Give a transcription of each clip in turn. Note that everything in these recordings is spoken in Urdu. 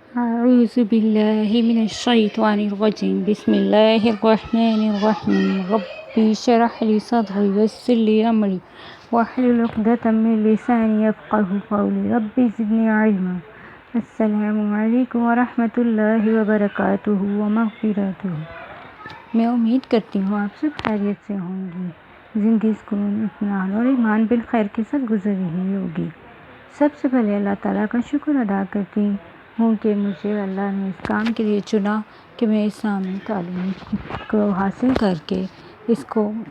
أعوذ بالله من الشيطان الرجيم بسم الله الرحمن الرحيم ربي اشرح لي صدري ويسر لي أمري واحلل عقدة من لساني يفقهوا قولي ربي زدني علما السلام علیکم ورحمۃ اللہ وبرکاتہ ومغفراتہ۔ میں امید کرتی ہوں آپ سب خیریت سے ہوں گی، زندگی سکون اطمینان اور ایمان بالخیر کے ساتھ گزر رہی ہوگی۔ سب سے پہلے اللہ تعالیٰ کا شکر ادا کرتی ہوں کہ مجھے اللہ نے اس کام کے لیے چنا کہ میں اسلامی تعلیم کو حاصل کر کے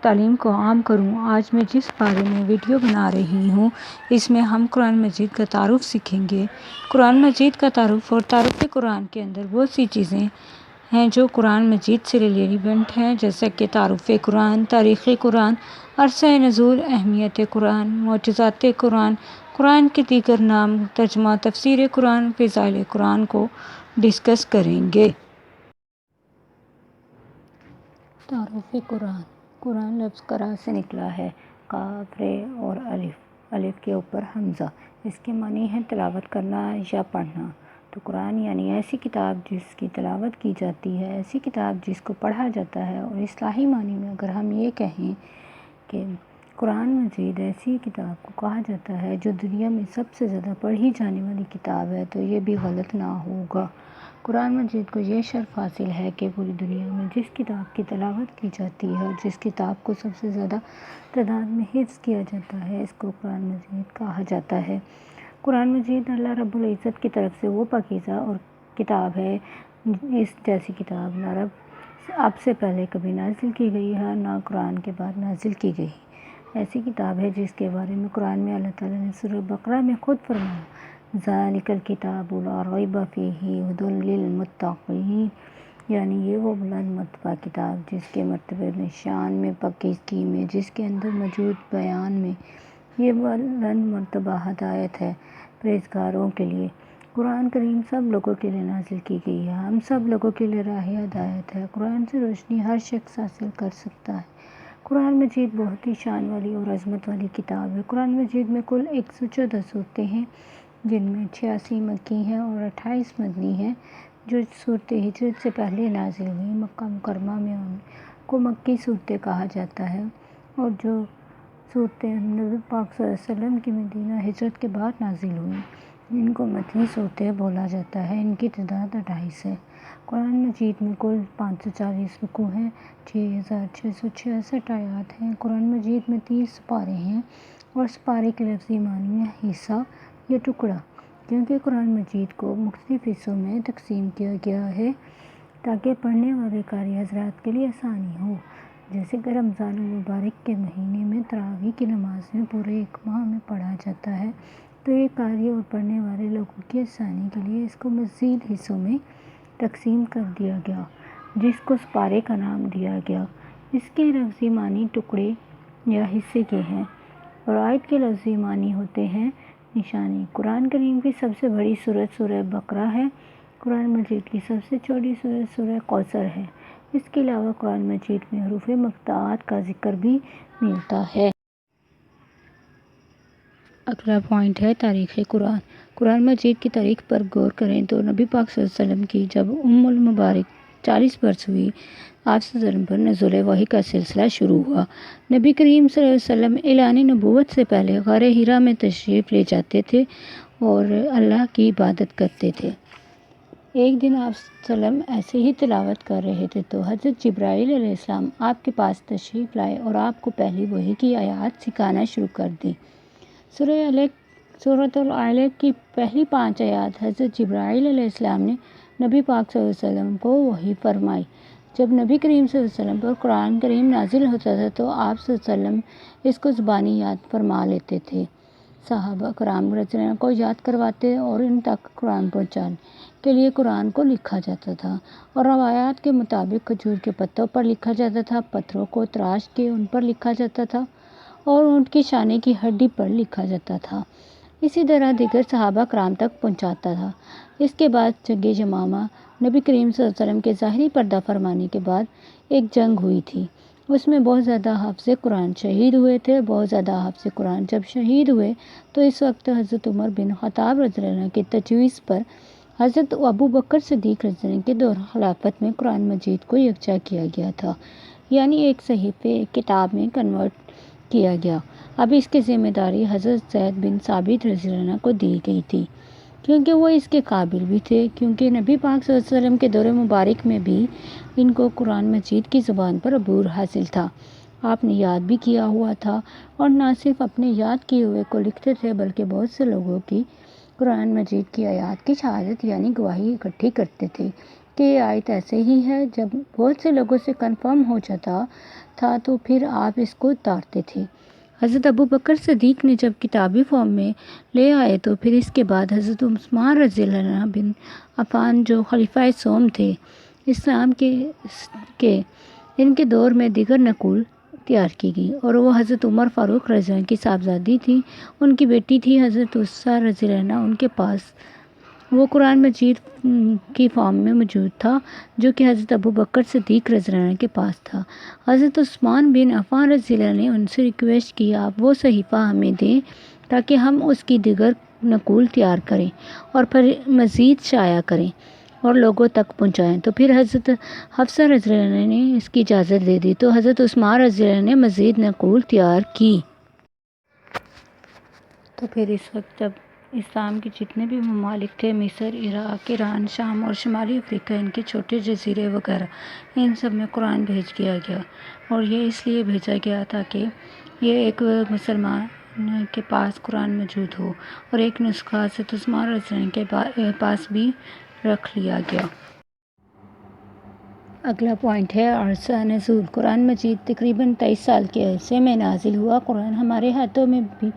تعلیم کو عام کروں۔ آج میں جس بارے میں ویڈیو بنا رہی ہوں اس میں ہم قرآن مجید کا تعارف سیکھیں گے۔ قرآن مجید کا تعارف اور تعارف قرآن کے اندر بہت سی چیزیں ہیں جو قرآن مجید سے ریلیونٹ ہیں، جیسا کہ تعارف قرآن، تاریخ قرآن، عرصہ نزول، اہمیت قرآن، معجزات قرآن، قرآن کے دیگر نام، ترجمہ، تفسیر قرآن، فضائل قرآن کو ڈسکس کریں گے۔ تعارف قرآن۔ قرآن لفظ قرأ سے نکلا ہے، قاف، ر اور الف کے اوپر حمزہ۔ اس کے معنی ہے تلاوت کرنا یا پڑھنا۔ تو قرآن یعنی ایسی کتاب جس کی تلاوت کی جاتی ہے، ایسی کتاب جس کو پڑھا جاتا ہے، اور اصطلاحی معنی میں اگر ہم یہ کہیں کہ قرآن مجید ایسی کتاب کو کہا جاتا ہے جو دنیا میں سب سے زیادہ پڑھی جانے والی کتاب ہے تو یہ بھی غلط نہ ہوگا۔ قرآن مجید کو یہ شرف حاصل ہے کہ پوری دنیا میں جس کتاب کی تلاوت کی جاتی ہے اور جس کتاب کو سب سے زیادہ تعداد میں حفظ کیا جاتا ہے، اس کو قرآن مجید کہا جاتا ہے۔ قرآن مجید اللہ رب العزت کی طرف سے وہ پاکیزہ اور کتاب ہے، اس جیسی کتاب نہ اب سے پہلے کبھی نازل کی گئی ہے، نہ قرآن کے بعد نازل کی گئی۔ ایسی کتاب ہے جس کے بارے میں قرآن میں اللہ تعالیٰ نے سورہ بقرہ میں خود فرمایا، ذَلِكَ الْكِتَابُ لَا رَيْبَ فِيهِ هُدًى لِّلْمُتَّقِينَ، یعنی یہ وہ بلند مرتبہ کتاب جس کے مرتبے میں، شان میں، پاکیزگی میں، جس کے اندر موجود بیان میں یہ بلند مرتبہ ہدایت ہے پرہیزگاروں کے لیے۔ قرآن کریم سب لوگوں کے لیے نازل کی گئی ہے، ہم سب لوگوں کے لیے راہ ہدایت ہے۔ قرآن سے روشنی ہر شخص حاصل کر سکتا ہے۔ قرآن مجید بہت ہی شان والی اور عظمت والی کتاب ہے۔ قرآن مجید میں کل 114 صورتیں ہیں، جن میں 86 مکی ہیں اور 28 مدنی ہیں۔ جو صورتیں ہجرت سے پہلے نازل ہوئیں، مکہ مکرمہ میں ان کو مکی صورتیں کہا جاتا ہے، اور جو صورتیں نبی پاک صلی اللہ علیہ وسلم کی مدینہ ہجرت کے بعد نازل ہوئیں ان کو مدنی صورتیں بولا جاتا ہے۔ ان کی تعداد 28 ہے۔ قرآن مجید میں کل 540 رکوع ہیں، 6666 آیات ہیں۔ قرآن مجید میں 30 سپارے ہیں، اور سپارے کے لفظی معنی ہے حصہ یا ٹکڑا، کیونکہ قرآن مجید کو مختلف حصوں میں تقسیم کیا گیا ہے تاکہ پڑھنے والے قاری حضرات کے لیے آسانی ہو۔ جیسے کہ رمضان المبارک کے مہینے میں تراویح کی نماز میں پورے ایک ماہ میں پڑھا جاتا ہے، تو یہ قاری اور پڑھنے والے لوگوں کی آسانی کے لیے اس کو مزید حصوں میں تقسیم کر دیا گیا، جس کو سپارے کا نام دیا گیا۔ اس کے لفظی معنی ٹکڑے یا حصے کے ہیں، اور آیت کے لفظی معنی ہوتے ہیں نشانی۔ قرآن کریم کی سب سے بڑی سورت سورہ بقرہ ہے۔ قرآن مجید کی سب سے چھوٹی سورت سورہ کوثر ہے۔ اس کے علاوہ قرآن مجید میں حروف مقطعات کا ذکر بھی ملتا ہے۔ اگلا پوائنٹ ہے تاریخ قرآن۔ قرآن مجید کی تاریخ پر غور کریں تو نبی پاک صلی اللہ علیہ وسلم کی جب المبارک 40 برس ہوئی، آپ صلی اللہ علیہ وسلم پر نزول وحی کا سلسلہ شروع ہوا۔ نبی کریم صلی اللہ علیہ وسلم اعلان نبوت سے پہلے غار حرا میں تشریف لے جاتے تھے اور اللہ کی عبادت کرتے تھے۔ ایک دن آپ صلی اللہ علیہ وسلم ایسے ہی تلاوت کر رہے تھے تو حضرت جبرائیل علیہ السلام آپ کے پاس تشریف لائے اور آپ کو پہلی وحی کی آیات سکھانا شروع کر دیں۔ سورۃ العلق کی پہلی 5 آیات حضرت جبرائیل علیہ السلام نے نبی پاک صلی اللہ علیہ وسلم کو وحی فرمائی۔ جب نبی کریم صلی اللہ علیہ وسلم پر قرآن کریم نازل ہوتا تھا تو آپ صلی اللہ علیہ وسلم اس کو زبانی یاد فرما لیتے تھے، صحابہ کرام رضی اللہ عنہم کو یاد کرواتے اور ان تک قرآن پہنچانے کے لیے قرآن کو لکھا جاتا تھا، اور روایات کے مطابق کھجور کے پتوں پر لکھا جاتا تھا، پتھروں کو تراش کے ان پر لکھا جاتا تھا، اور اونٹ کی شانے کی ہڈی پر لکھا جاتا تھا۔ اسی طرح دیگر صحابہ کرام تک پہنچاتا تھا۔ اس کے بعد جنگ یمامہ، نبی کریم صلی اللہ علیہ وسلم کے ظاہری پردہ فرمانے کے بعد ایک جنگ ہوئی تھی۔ اس میں بہت زیادہ حافظ قرآن شہید ہوئے تھے۔ بہت زیادہ حافظ قرآن جب شہید ہوئے تو اس وقت حضرت عمر بن خطاب رضی اللہ عنہ کی تجویز پر حضرت ابو بکر صدیق رضی اللہ عنہ کے دور خلافت میں قرآن مجید کو یکجا کیا گیا تھا، یعنی ایک صحیفے ایک کتاب میں کنورٹ کیا گیا۔ اب اس کی ذمہ داری حضرت زید بن ثابت رضی اللہ عنہ کو دی گئی تھی، کیونکہ وہ اس کے قابل بھی تھے، کیونکہ نبی پاک صلی اللہ علیہ وسلم کے دور مبارک میں بھی ان کو قرآن مجید کی زبان پر عبور حاصل تھا۔ آپ نے یاد بھی کیا ہوا تھا، اور نہ صرف اپنے یاد کیے ہوئے کو لکھتے تھے بلکہ بہت سے لوگوں کی قرآن مجید کی آیات کی شہادت یعنی گواہی اکٹھی کرتے تھے کہ یہ آیت ایسے ہی ہے۔ جب بہت سے لوگوں سے کنفرم ہو جاتا تھا تو پھر آپ اس کو اتارتے تھے۔ حضرت ابو بکر صدیق نے جب کتابی فارم میں لے آئے تو پھر اس کے بعد حضرت عثمان رضی اللہ عنہ بن عفان جو خلیفہ سوم تھے اسلام کے ان کے دور میں دیگر نقول تیار کی گئی، اور وہ حضرت عمر فاروق رضی اللہ عنہ کی صاحبزادی تھی۔ ان کی بیٹی تھی حضرت عائشہ رضی اللہ عنہ، ان کے پاس وہ قرآن مجید کی فارم میں موجود تھا جو کہ حضرت ابو بکر صدیق رضی اللہ عنہ کے پاس تھا۔ حضرت عثمان بن عفان رضی اللہ عنہ نے ان سے ریکویسٹ کی آپ وہ صحیفہ ہمیں دیں تاکہ ہم اس کی دیگر نقول تیار کریں اور پھر مزید شائع کریں اور لوگوں تک پہنچائیں۔ تو پھر حضرت حفصہ رضی اللہ عنہ نے اس کی اجازت دے دی تو حضرت عثمان رضی اللہ عنہ نے مزید نقول تیار کی۔ تو پھر اس وقت جب اسلام کے جتنے بھی ممالک تھے، مصر، عراق، ایران، شام اور شمالی افریقہ، ان کے چھوٹے جزیرے وغیرہ، ان سب میں قرآن بھیج دیا گیا، اور یہ اس لیے بھیجا گیا تاکہ یہ ایک مسلمان کے پاس قرآن موجود ہو، اور ایک نسخہ حضرت عثمان رضی اللہ عنہ کے پاس بھی رکھ لیا گیا۔ اگلا پوائنٹ ہے عرصہ نزول۔ قرآن مجید تقریباً 23 سال کے عرصے میں نازل ہوا۔ قرآن ہمارے ہاتھوں میں بھی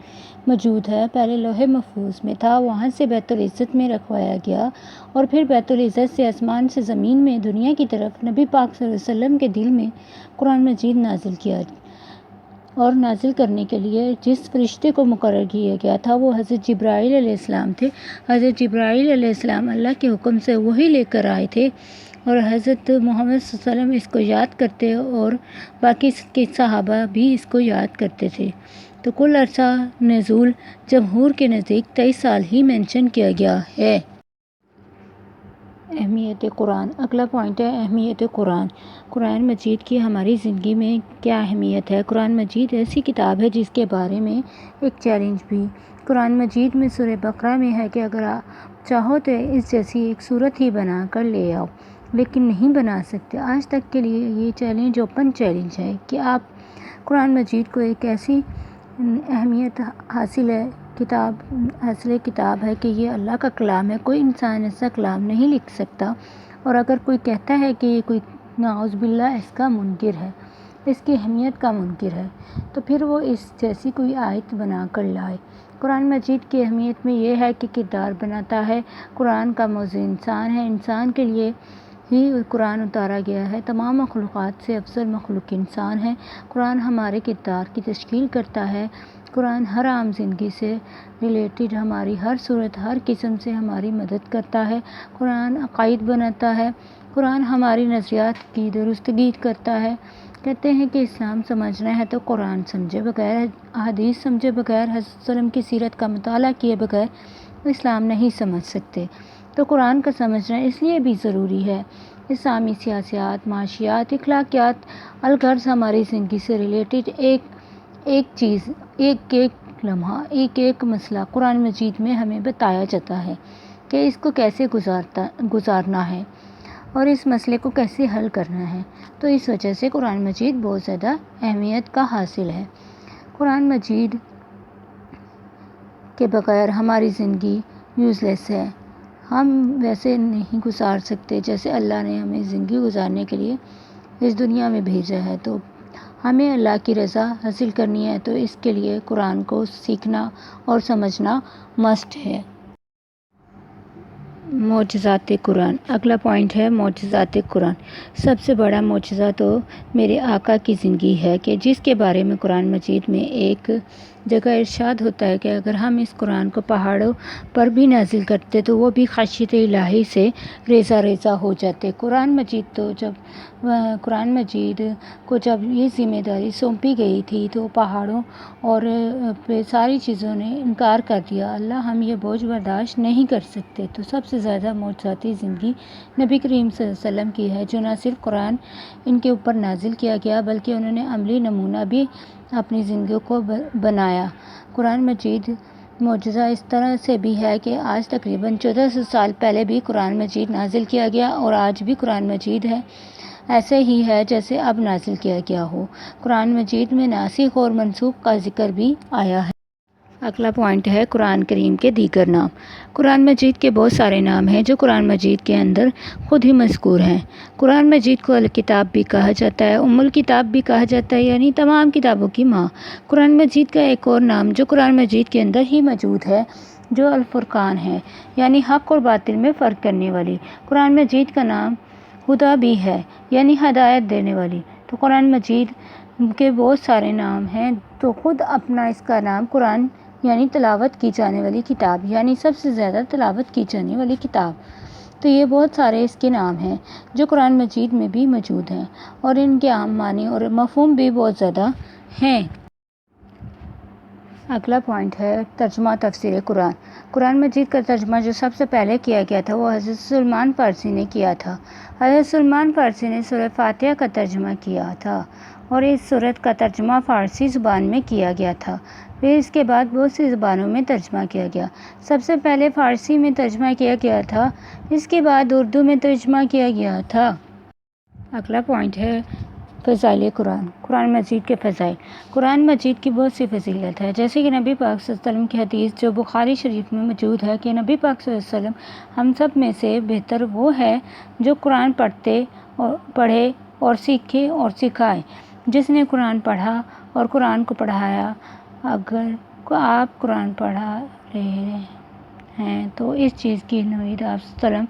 موجود ہے۔ پہلے لوح محفوظ میں تھا، وہاں سے بیت العزت میں رکھوایا گیا، اور پھر بیت العزت سے آسمان سے زمین میں دنیا کی طرف نبی پاک صلی اللہ علیہ وسلم کے دل میں قرآن مجید نازل کیا، اور نازل کرنے کے لیے جس فرشتے کو مقرر کیا گیا تھا وہ حضرت جبرائیل علیہ السلام تھے۔ حضرت جبرائیل علیہ السلام اللہ کے حکم سے وحی لے کر آئے تھے، اور حضرت محمد صلی اللہ علیہ وسلم اس کو یاد کرتے اور باقی کے صحابہ بھی اس کو یاد کرتے تھے۔ تو کل عرصہ نزول جمہور کے نزدیک 23 سال ہی مینشن کیا گیا ہے۔ اہمیت قرآن۔ اگلا پوائنٹ ہے اہمیت قرآن۔ قرآن مجید کی ہماری زندگی میں کیا اہمیت ہے؟ قرآن مجید ایسی کتاب ہے جس کے بارے میں ایک چیلنج بھی قرآن مجید میں سورہ بقرہ میں ہے کہ اگر آپ چاہو تو اس جیسی ایک صورت ہی بنا کر لے آؤ، لیکن نہیں بنا سکتے۔ آج تک کے لیے یہ چیلنج اوپن چیلنج ہے کہ آپ قرآن مجید کو ایک ایسی اہمیت حاصل کتاب ہے کہ یہ اللہ کا کلام ہے، کوئی انسان ایسا کلام نہیں لکھ سکتا، اور اگر کوئی کہتا ہے کہ یہ کوئی نعوذ باللہ اس کا منکر ہے، اس کی اہمیت کا منکر ہے، تو پھر وہ اس جیسی کوئی آیت بنا کر لائے۔ قرآن مجید کی اہمیت میں یہ ہے کہ کردار بناتا ہے۔ قرآن کا موضوع انسان ہے، انسان کے لیے ہی قرآن اتارا گیا ہے۔ تمام مخلوقات سے افضل مخلوق انسان ہے۔ قرآن ہمارے کردار کی تشکیل کرتا ہے۔ قرآن ہر عام زندگی سے ریلیٹڈ ہماری ہر صورت، ہر قسم سے ہماری مدد کرتا ہے۔ قرآن عقائد بناتا ہے۔ قرآن ہماری نظریات کی درستگی کرتا ہے۔ کہتے ہیں کہ اسلام سمجھنا ہے تو قرآن سمجھے بغیر، احادیث سمجھے بغیر، حضرت صلی اللہ علیہ وسلم کی سیرت کا مطالعہ کیے بغیر اسلام نہیں سمجھ سکتے۔ تو قرآن کا سمجھنا اس لیے بھی ضروری ہے۔ اسلامی سیاست، معاشیات، اخلاقیات، الغرض ہماری زندگی سے ریلیٹڈ ایک چیز، ایک لمحہ، ایک مسئلہ قرآن مجید میں ہمیں بتایا جاتا ہے کہ اس کو کیسے گزارنا ہے اور اس مسئلے کو کیسے حل کرنا ہے۔ تو اس وجہ سے قرآن مجید بہت زیادہ اہمیت کا حاصل ہے۔ قرآن مجید کے بغیر ہماری زندگی یوز لیس ہے۔ ہم ویسے نہیں گزار سکتے جیسے اللہ نے ہمیں زندگی گزارنے کے لیے اس دنیا میں بھیجا ہے۔ تو ہمیں اللہ کی رضا حاصل کرنی ہے تو اس کے لیے قرآن کو سیکھنا اور سمجھنا مسٹ ہے۔ معجزات قرآن۔ اگلا پوائنٹ ہے معجزات قرآن۔ سب سے بڑا معجزہ تو میرے آقا کی زندگی ہے کہ جس کے بارے میں قرآن مجید میں ایک جگہ ارشاد ہوتا ہے کہ اگر ہم اس قرآن کو پہاڑوں پر بھی نازل کرتے تو وہ بھی خشیت الہی سے ریزہ ریزہ ہو جاتے۔ قرآن مجید کو جب یہ ذمہ داری سونپی گئی تھی تو پہاڑوں اور پہ ساری چیزوں نے انکار کر دیا۔ اللہ ہم یہ بوجھ برداشت نہیں کر سکتے۔ تو سب سے زیادہ معجزاتی زندگی نبی کریم صلی اللہ علیہ وسلم کی ہے، جو نہ صرف قرآن ان کے اوپر نازل کیا گیا بلکہ انہوں نے عملی نمونہ بھی اپنی زندگیوں کو بنایا۔ قرآن مجید معجزہ اس طرح سے بھی ہے کہ آج تقریباً 1400 سال پہلے بھی قرآن مجید نازل کیا گیا اور آج بھی قرآن مجید ہے ایسے ہی ہے جیسے اب نازل کیا گیا ہو۔ قرآن مجید میں ناسخ اور منسوخ کا ذکر بھی آیا ہے۔ اگلا پوائنٹ ہے قرآن کریم کے دیگر نام۔ قرآن مجید کے بہت سارے نام ہیں جو قرآن مجید کے اندر خود ہی مذکور ہیں۔ قرآن مجید کو الکتاب بھی کہا جاتا ہے، ام الکتاب بھی کہا جاتا ہے، یعنی تمام کتابوں کی ماں۔ قرآن مجید کا ایک اور نام جو قرآن مجید کے اندر ہی موجود ہے جو الفرقان ہے، یعنی حق اور باطل میں فرق کرنے والی۔ قرآن مجید کا نام ہدا بھی ہے، یعنی ہدایت دینے والی۔ تو قرآن مجید کے بہت سارے نام ہیں تو خود اپنا اس کا نام قرآن یعنی تلاوت کی جانے والی کتاب، یعنی سب سے زیادہ تلاوت کی جانے والی کتاب۔ تو یہ بہت سارے اس کے نام ہیں جو قرآن مجید میں بھی موجود ہیں اور ان کے عام معنی اور مفہوم بھی بہت زیادہ ہیں۔ اگلا پوائنٹ ہے ترجمہ تفسیر قرآن۔ قرآن مجید کا ترجمہ جو سب سے پہلے کیا گیا تھا وہ حضرت سلمان فارسی نے کیا تھا۔ حضرت سلمان فارسی نے سورہ فاتحہ کا ترجمہ کیا تھا اور اس سورت کا ترجمہ فارسی زبان میں کیا گیا تھا۔ پھر اس کے بعد بہت سی زبانوں میں ترجمہ کیا گیا۔ سب سے پہلے فارسی میں ترجمہ کیا گیا تھا، اس کے بعد اردو میں ترجمہ کیا گیا تھا۔ اگلا پوائنٹ ہے فضائل قرآن۔ قرآن مجید کے فضائل۔ قرآن مجید کی بہت سی فضیلت ہے، جیسے کہ نبی پاک صلی اللہ علیہ وسلم کی حدیث جو بخاری شریف میں موجود ہے کہ نبی پاک صلی اللہ علیہ وسلم ہم سب میں سے بہتر وہ ہے جو قرآن پڑھے اور سیکھے اور سکھائے۔ جس نے قرآن پڑھا اور قرآن کو پڑھایا۔ اگر آپ قرآن پڑھا رہے ہیں تو اس چیز کی نوید آپ صلی اللہ علیہ وسلم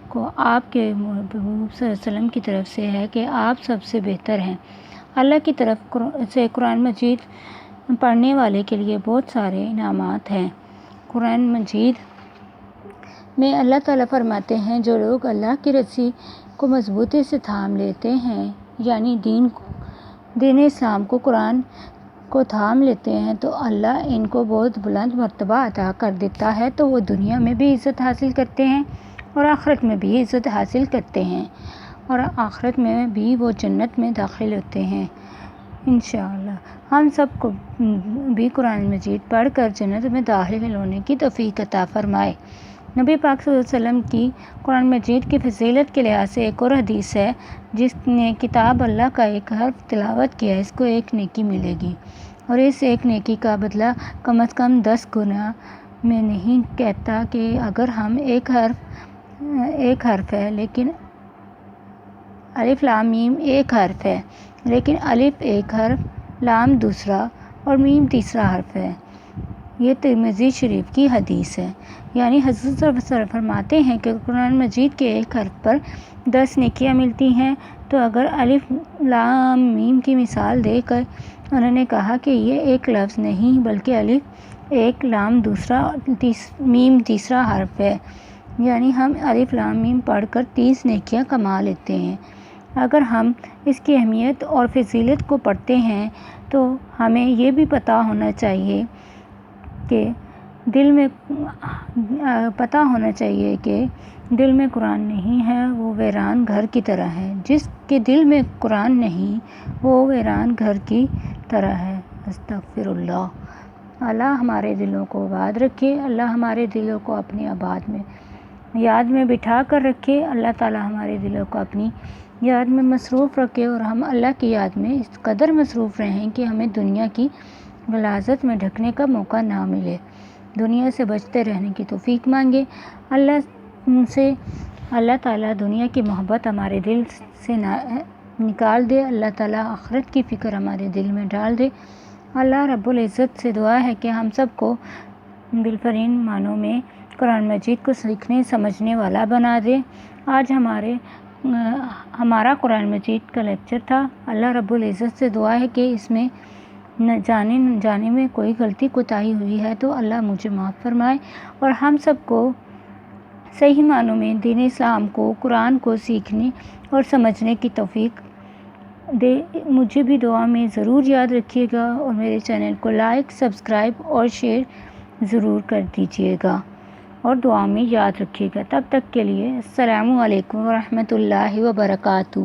کو آپ کے محبوب صلی اللہ علیہ وسلم کی طرف سے ہے کہ آپ سب سے بہتر ہیں۔ اللہ کی طرف سے قرآن مجید پڑھنے والے کے لیے بہت سارے انعامات ہیں۔ قرآن مجید میں اللہ تعالیٰ فرماتے ہیں جو لوگ اللہ کی رسی کو مضبوطی سے تھام لیتے ہیں، یعنی دین اسلام کو، قرآن کو تھام لیتے ہیں تو اللہ ان کو بہت بلند مرتبہ عطا کر دیتا ہے، تو وہ دنیا میں بھی عزت حاصل کرتے ہیں اور آخرت میں بھی عزت حاصل کرتے ہیں اور آخرت میں بھی وہ جنت میں داخل ہوتے ہیں انشاءاللہ۔ ہم سب کو بھی قرآن مجید پڑھ کر جنت میں داخل ہونے کی توفیق عطا فرمائے۔ نبی پاک صلی اللہ علیہ وسلم کی قرآن مجید کی فضیلت کے لحاظ سے ایک اور حدیث ہے، جس نے کتاب اللہ کا ایک حرف تلاوت کیا اس کو ایک نیکی ملے گی اور اس ایک نیکی کا بدلہ کم از کم 10 گنا۔ میں نہیں کہتا کہ اگر ہم ایک حرف ہے لیکن الف لام میم ایک حرف ہے لیکن الف ایک حرف، لام دوسرا اور میم تیسرا حرف ہے۔ یہ ترمذی شریف کی حدیث ہے، یعنی حضرت صلی اللہ علیہ وسلم فرماتے ہیں کہ قرآن مجید کے ایک حرف پر 10 نیکیاں ملتی ہیں۔ تو اگر الف لام میم کی مثال دے کر انہوں نے کہا کہ یہ ایک لفظ نہیں بلکہ الف ایک، لام دوسرا اور میم تیسرا حرف ہے، یعنی ہم الف لام میم پڑھ کر 30 نیکیاں کما لیتے ہیں۔ اگر ہم اس کی اہمیت اور فضیلت کو پڑھتے ہیں تو ہمیں یہ بھی پتہ ہونا چاہیے کہ دل میں قرآن نہیں ہے وہ ویران گھر کی طرح ہے۔ جس کے دل میں قرآن نہیں وہ ویران گھر کی طرح ہے۔ استغفر اللہ۔ اللہ ہمارے دلوں کو آباد رکھے، اللہ ہمارے دلوں کو اپنی یاد میں بٹھا کر رکھے، اللہ تعالیٰ ہمارے دلوں کو اپنی یاد میں مصروف رکھے اور ہم اللہ کی یاد میں اس قدر مصروف رہیں کہ ہمیں دنیا کی غلاظت میں ڈھکنے کا موقع نہ ملے۔ دنیا سے بچتے رہنے کی توفیق مانگے اللہ تعالیٰ دنیا کی محبت ہمارے دل سے نکال دے، اللہ تعالیٰ آخرت کی فکر ہمارے دل میں ڈال دے۔ اللہ رب العزت سے دعا ہے کہ ہم سب کو بالفرین معنوں میں قرآن مجید کو سیکھنے سمجھنے والا بنا دے۔ آج ہمارا قرآن مجید کا لیکچر تھا۔ اللہ رب العزت سے دعا ہے کہ اس میں نہ جانے میں کوئی غلطی کوتاہی ہوئی ہے تو اللہ مجھے معاف فرمائے اور ہم سب کو صحیح معنوں میں دین اسلام کو، قرآن کو سیکھنے اور سمجھنے کی توفیق دے۔ مجھے بھی دعا میں ضرور یاد رکھیے گا اور میرے چینل کو لائک، سبسکرائب اور شیئر ضرور کر دیجیے گا اور دعا میں یاد رکھیے گا۔ تب تک کے لیے السلام علیکم ورحمۃ اللہ وبرکاتہ۔